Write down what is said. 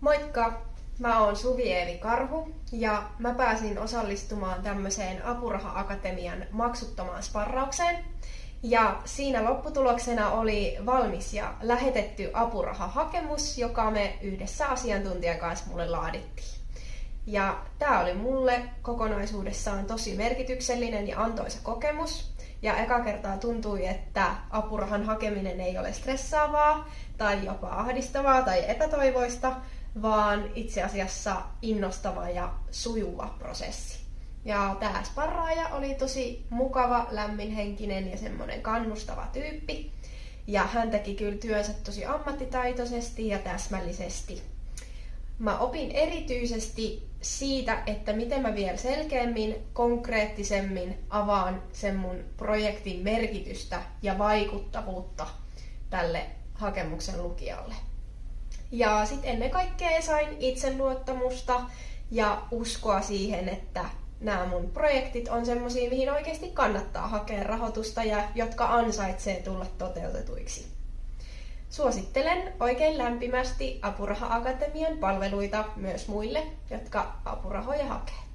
Moikka! Mä oon Suvi-Eevi Karhu ja mä pääsin osallistumaan tämmöiseen Apuraha-akatemian maksuttomaan sparraukseen. Ja siinä lopputuloksena oli valmis ja lähetetty apurahahakemus, joka me yhdessä asiantuntijan kanssa mulle laadittiin. Ja tää oli mulle kokonaisuudessaan tosi merkityksellinen ja antoisa kokemus. Ja eka kertaa tuntui, että apurahan hakeminen ei ole stressaavaa tai jopa ahdistavaa tai epätoivoista, vaan itse asiassa innostava ja sujuva prosessi. Ja tää sparraaja oli tosi mukava, lämminhenkinen ja semmonen kannustava tyyppi. Ja hän teki kyllä työnsä tosi ammattitaitoisesti ja täsmällisesti. Mä opin erityisesti siitä, että miten mä vielä selkeämmin, konkreettisemmin avaan sen mun projektin merkitystä ja vaikuttavuutta tälle hakemuksen lukijalle. Ja sitten ennen kaikkea sain itseluottamusta ja uskoa siihen, että nämä mun projektit on semmosia, mihin oikeasti kannattaa hakea rahoitusta ja jotka ansaitsee tulla toteutetuiksi. Suosittelen oikein lämpimästi Apuraha-akatemian palveluita myös muille, jotka apurahoja hakee.